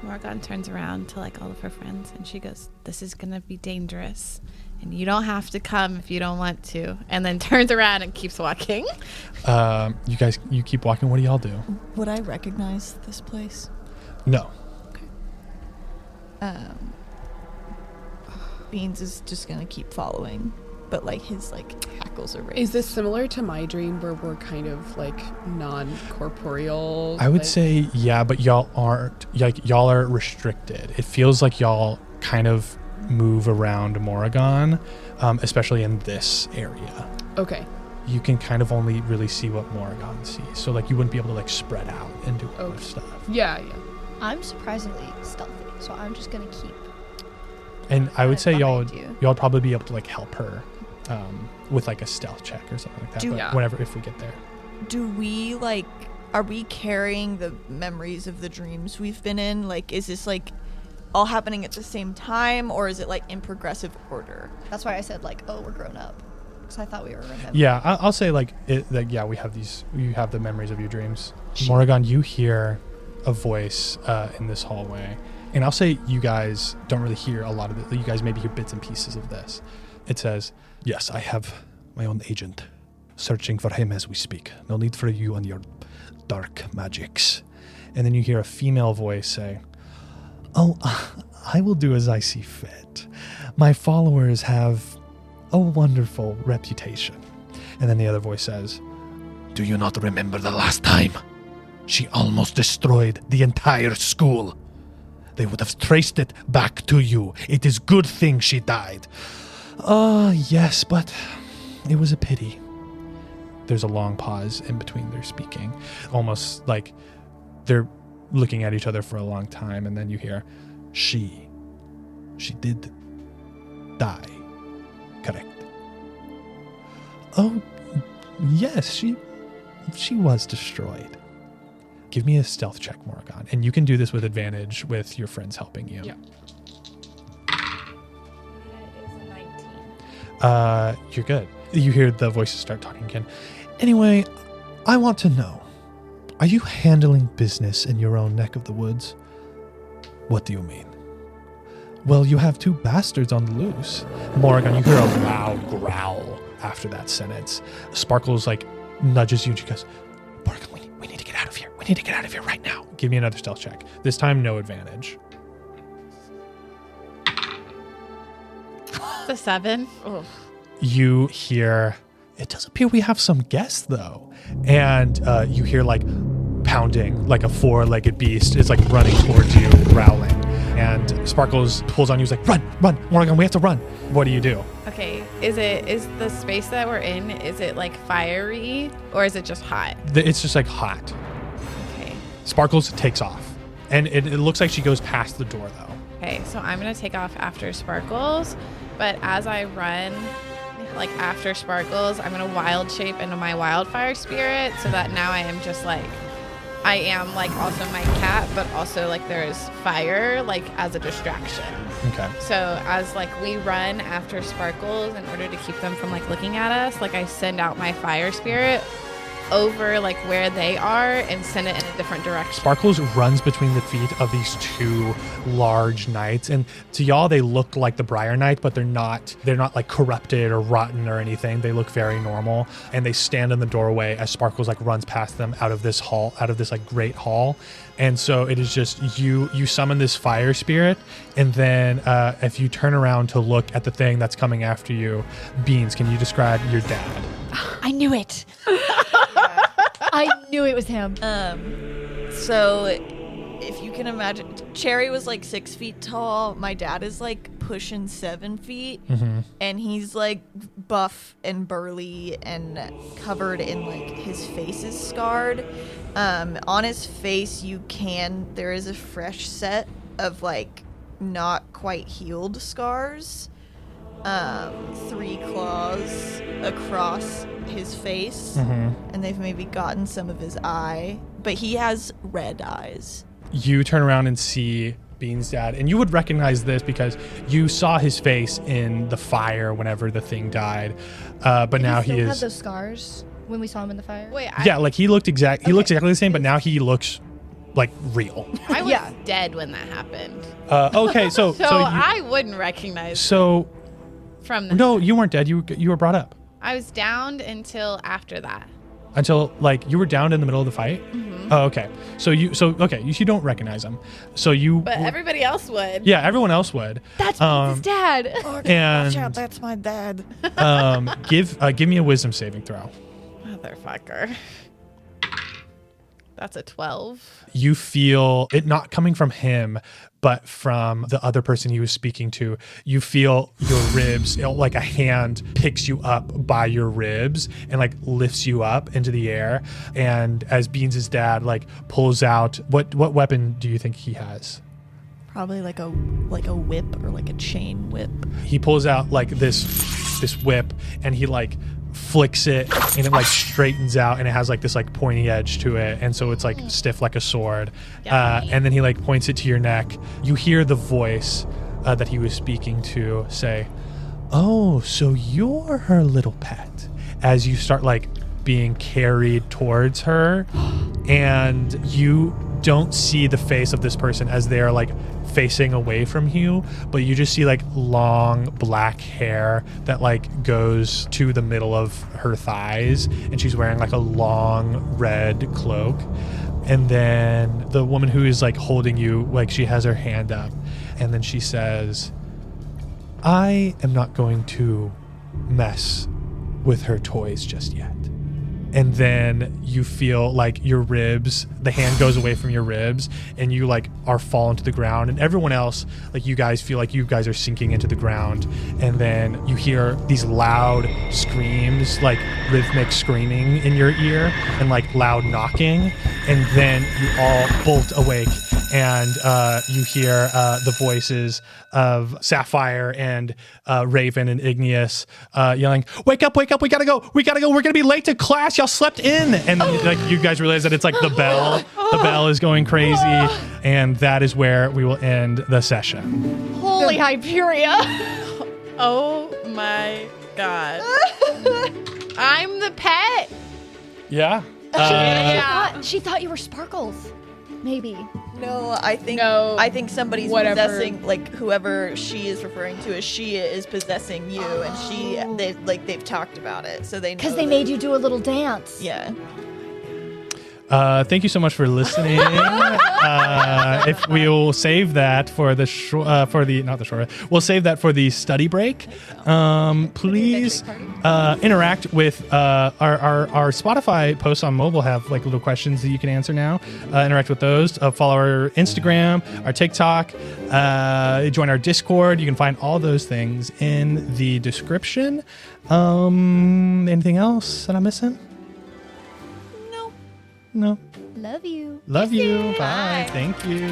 Morroghan turns around to like all of her friends and she goes, "This is gonna be dangerous, and you don't have to come if you don't want to." And then turns around and keeps walking. You keep walking. What do y'all do? Would I recognize this place? No. Beans is just gonna keep following, but like his like hackles are raised. Is this similar to my dream where we're kind of like non-corporeal? I would say yeah, but y'all aren't. Like y'all are restricted. It feels like y'all kind of move around Morroghan, especially in this area. Okay. You can kind of only really see what Morroghan sees. So like you wouldn't be able to like spread out and do other stuff. Yeah. I'm surprisingly stealthy, so I'm just gonna keep. And I would say y'all you. would probably be able to like help her with like a stealth check or something like that. Whenever if we get there. Do we like? Are we carrying the memories of the dreams we've been in? Like, is this like all happening at the same time, or is it like in progressive order? That's why I said like, oh, we're grown up, because I thought we were remembering. Yeah, I'll say like we have these. You have the memories of your dreams. Morroghan, you hear a voice in this hallway. And I'll say you guys don't really hear a lot of it. You guys maybe hear bits and pieces of this. It says, "Yes, I have my own agent searching for him as we speak. No need for you and your dark magics." And then you hear a female voice say, "Oh, I will do as I see fit. My followers have a wonderful reputation." And then the other voice says, "Do you not remember the last time? She almost destroyed the entire school. They would have traced it back to you. It is good thing she died." Yes, but it was a pity." There's a long pause in between their speaking, almost like they're looking at each other for a long time, and then you hear, She did die, correct?" "Oh, yes, she was destroyed." Give me a stealth check, Morroghan. And you can do this with advantage with your friends helping you. Yeah. You're good. You hear the voices start talking again. "Anyway, I want to know, are you handling business in your own neck of the woods?" "What do you mean?" "Well, you have two bastards on the loose." Morroghan, you hear a loud growl after that sentence. Sparkles like nudges you and she goes, "Morroghan, we need to get out of here. We need to get out of here right now." Give me another stealth check. This time, no advantage. The 7. Ugh. You hear, "It does appear we have some guests, though." And you hear like pounding, like a four-legged beast is like running towards you, growling. And Sparkles pulls on you, he's like, run, Morroghan, we have to run." What do you do? Okay, is the space that we're in, is it like fiery or is it just hot? It's just like hot. Okay. Sparkles takes off. And it looks like she goes past the door, though. Okay, so I'm gonna take off after Sparkles, but as I run, like after Sparkles, I'm gonna wild shape into my wildfire spirit so that now I am just like, I am like also my cat, but also like there's fire like as a distraction. Okay. So as like we run after Sparkles in order to keep them from like looking at us, like I send out my fire spirit over like where they are and send it in a different direction. Sparkles runs between the feet of these two large knights, and to y'all they look like the Briar Knight, but they're not like corrupted or rotten or anything. They look very normal, and they stand in the doorway as Sparkles like runs past them out of this like great hall. And so it is just you summon this fire spirit, and then if you turn around to look at the thing that's coming after you, Beans, can you describe your dad? I knew it. I knew it was him. So if you can imagine, Cherry was like 6 feet tall. My dad is like pushing 7 feet, and he's like buff and burly and covered in like his face is scarred. On his face, there is a fresh set of like not quite healed scars. 3 claws across his face, and they've maybe gotten some of his eye, but he has red eyes. You turn around and see Bean's dad, and you would recognize this because you saw his face in the fire whenever the thing died, but now he still is have those scars. when we saw him in the fire? Wait, Yeah, like he looks exactly the same, but now he looks like real. I was Yeah. dead when that happened. Okay, so I wouldn't recognize from the no, you weren't dead. You were brought up I was downed until after that. until like you were down in the middle of the fight. Oh, okay. So you don't recognize him. So you. But everybody else would. Yeah, everyone else would. That's his dad. And Watch out, that's my dad. give me a wisdom saving throw. Motherfucker. That's a 12. You feel it not coming from him, but from the other person he was speaking to. You feel your ribs, like a hand picks you up by your ribs and like lifts you up into the air. And as Beans' dad like pulls out, what weapon do you think he has? Probably like a whip or like a chain whip. He pulls out like this whip and he like flicks it and it like straightens out and it has like this like pointy edge to it, and so it's like stiff like a sword. And then he like points it to your neck. You hear the voice that he was speaking to say, "Oh, so you're her little pet," as you start like being carried towards her, and you don't see the face of this person as they're like facing away from you, but you just see like long black hair that like goes to the middle of her thighs, and she's wearing like a long red cloak. And then the woman who is like holding you, like she has her hand up, and then she says, "I am not going to mess with her toys just yet." And then you feel like your ribs, the hand goes away from your ribs, and you like are fallen to the ground, and everyone else, like you guys feel like you guys are sinking into the ground. And then you hear these loud screams, like rhythmic screaming in your ear, and like loud knocking. And then you all bolt awake, and you hear the voices of Sapphire and Raven and Igneous yelling, "Wake up, wake up, we gotta go, we're gonna be late to class, y'all slept in." And like you guys realize that it's like the bell is going crazy, and that is where we will end the session. Holy Hyperia. Oh my god. I'm the pet. Yeah. She thought you were Sparkles. Maybe. No, I think somebody's Whatever. possessing, like whoever she is referring to as she is possessing you, and they've talked about it, so they know. Because they made you do a little dance. Yeah. Thank you so much for listening. If we will save that for the we'll save that for the study break. Please interact with our Spotify posts on mobile have like little questions that you can answer now. Interact with those. Follow our Instagram, our TikTok. Join our Discord. You can find all those things in the description. Anything else that I'm missing? No. Love you. Love you. Bye. Thank you.